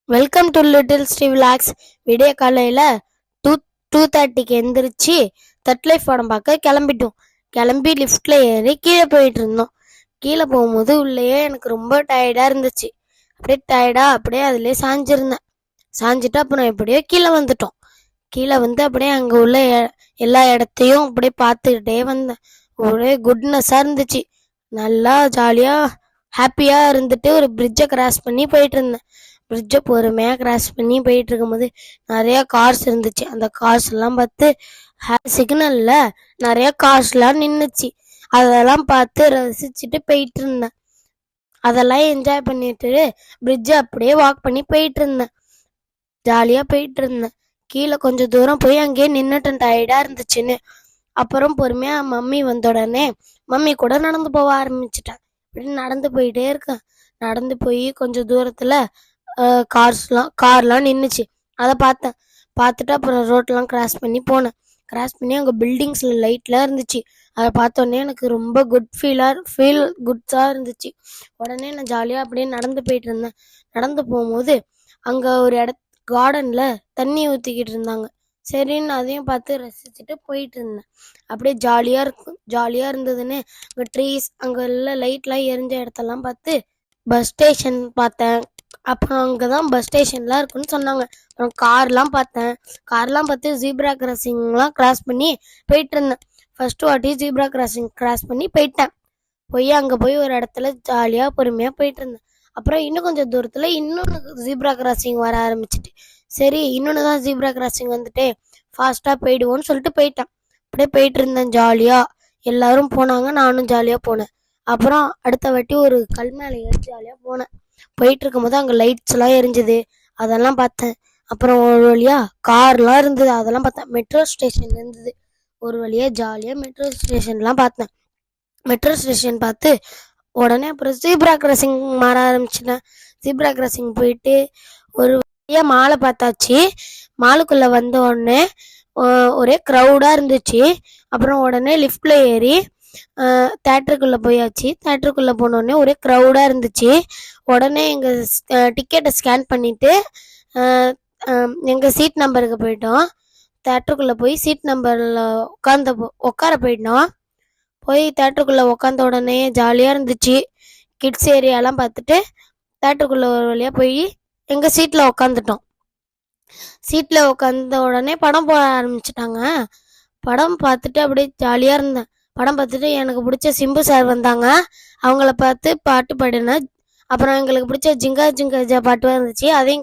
Welcome to little Sri vlogs. விடிய காலையில் 2:30க்கு எந்திரிச்சு தட் லைஃப் படம் பார்க்க கிளம்பிட்டோம். கிளம்பி லிஃப்டில் ஏறி கீழே போயிட்டு இருந்தோம். கீழே போகும்போது உள்ளேயே எனக்கு ரொம்ப டயர்டாக இருந்துச்சு. அப்படியே அதிலே சாஞ்சிருந்தேன். சாஞ்சிட்டு அப்புறம் எப்படியோ கீழே வந்துட்டோம். கீழே வந்து அப்படியே அங்கே உள்ள எல்லா இடத்தையும் அப்படியே பார்த்துக்கிட்டே வந்தேன். ஒரே குட்னஸாக இருந்துச்சு. நல்லா ஜாலியாக ஹாப்பியாக இருந்துட்டு ஒரு பிரிட்ஜை கிராஸ் பண்ணி போயிட்டு இருந்தேன். பிரிட்ஜை பொறுமையாக கிராஸ் பண்ணி போயிட்டு இருக்கும்போது நிறைய கார்ஸ் இருந்துச்சு. அந்த கார்ஸ் எல்லாம் பார்த்து சிக்னல்ல நிறைய கார்ஸ்லாம் நின்றுச்சு. அதெல்லாம் பார்த்து ரசிச்சுட்டு போயிட்டு இருந்தேன். அதெல்லாம் என்ஜாய் பண்ணிட்டு பிரிட்ஜை அப்படியே வாக் பண்ணி போயிட்டு இருந்தேன். ஜாலியாக போயிட்டு இருந்தேன். கீழே கொஞ்சம் தூரம் போய் அங்கேயே நின்றுட்டேன் டயர்டாக இருந்துச்சுன்னு. அப்புறம் பொறுமையாக மம்மி வந்த உடனே மம்மி கூட நடந்து போக ஆரம்பிச்சிட்டேன். இப்படி நடந்து போயிட்டே இருக்கேன். நடந்து போய் கொஞ்சம் தூரத்தில் கார்லாம் நின்றுச்சு. அதை பார்த்தேன். பார்த்துட்டு அப்புறம் ரோட்லாம் கிராஸ் பண்ணி போனேன். கிராஸ் பண்ணி அங்கே பில்டிங்ஸில் லைட்லாம் இருந்துச்சு. அதை பார்த்தோன்னே எனக்கு ரொம்ப ஃபீல் குட்ஸாக இருந்துச்சு. உடனே நான் ஜாலியாக அப்படியே நடந்து போயிட்டு இருந்தேன். நடந்து போகும்போது அங்கே ஒரு கார்டனில் தண்ணி ஊற்றிக்கிட்டு இருந்தாங்க. சரின்னு அதையும் பார்த்து ரசிச்சுட்டு போயிட்டு இருந்தேன். அப்படியே ஜாலியாக இருந்ததுன்னு அங்கே ட்ரீஸ் அங்கே எல்லாம் லைட்லாம் எரிஞ்ச இடத்தெல்லாம் பார்த்து பஸ் ஸ்டேஷன் பார்த்தேன். அப்புறம் அங்கே தான் பஸ் ஸ்டேஷன்லாம் இருக்குன்னு சொன்னாங்க. அப்புறம் கார்லாம் பார்த்து ஜீப்ரா கிராசிங்லாம் கிராஸ் பண்ணி போயிட்டு இருந்தேன். ஃபர்ஸ்ட் வாட்டி ஜீப்ரா கிராசிங் கிராஸ் பண்ணி போயிட்டேன். அங்கே போய் ஒரு இடத்துல ஜாலியாக பொறுமையாக போயிட்டு இருந்தேன். அப்புறம் இன்னும் கொஞ்சம் தூரத்தில் இன்னொன்று ஜீப்ரா கிராசிங் வர ஆரம்பிச்சிட்டு, சரி இன்னொன்று தான் ஜீப்ரா கிராசிங் வந்துட்டு ஃபாஸ்ட்டாக போயிடுவோன்னு சொல்லிட்டு போயிட்டேன். அப்படியே போயிட்டு இருந்தேன் ஜாலியாக. எல்லாரும் போனாங்க, நானும் ஜாலியாக போனேன். அப்புறம் அடுத்த வாட்டி ஒரு கல் மேலே ஏறி ஜாலியாக போனேன். போயிட்டு இருக்கும்போது அங்கே லைட்ஸ் எல்லாம் எரிஞ்சுது. அதெல்லாம் பார்த்தேன். அப்புறம் ஒரு வழியாக கார்லாம் இருந்தது. அதெல்லாம் பார்த்தேன். மெட்ரோ ஸ்டேஷன் இருந்தது. ஒரு வழியாக ஜாலியாக மெட்ரோ ஸ்டேஷன்லாம் பார்த்தேன். மெட்ரோ ஸ்டேஷன் பார்த்து உடனே அப்புறம் ஜீப்ரா கிராசிங் மாற ஆரம்பிச்சிட்டேன். ஜீப்ரா கிராசிங் போயிட்டு ஒரு வழியாக மாலை பார்த்தாச்சு. மாலுக்குள்ளே வந்த உடனே ஒரே க்ரௌடாக இருந்துச்சு. அப்புறம் உடனே லிஃப்டில் ஏறி தேட்டருக்குள்ளே போயாச்சு. தேட்டருக்குள்ளே போனோடனே ஒரே க்ரௌடாக இருந்துச்சு. உடனே எங்கள் டிக்கெட்டை ஸ்கேன் பண்ணிவிட்டு எங்கள் சீட் நம்பருக்கு போயிட்டோம். தேட்டருக்குள்ளே போய் சீட் நம்பரில் உட்கார போயிட்டோம். போய் தேட்டருக்குள்ளே உட்காந்த உடனே ஜாலியாக இருந்துச்சு. கிட்ஸ் ஏரியாலாம் பார்த்துட்டு தேட்டருக்குள்ளே ஒரு வழியாக போய் எங்கள் சீட்டில் உட்காந்துட்டோம். சீட்டில் உட்காந்த உடனே படம் போட ஆரம்பிச்சிட்டாங்க. படம் பார்த்துட்டு அப்படியே ஜாலியாக இருந்தேன். படம் பார்த்துட்டு எனக்கு பிடிச்ச சிம்பு சார் வந்தாங்க. அவங்கள பார்த்து பாட்டு பாடினேன். அப்புறம் எங்களுக்கு பிடிச்ச ஜிங்கா ஜிங்கா பாட்டு இருந்துச்சு, அதையும்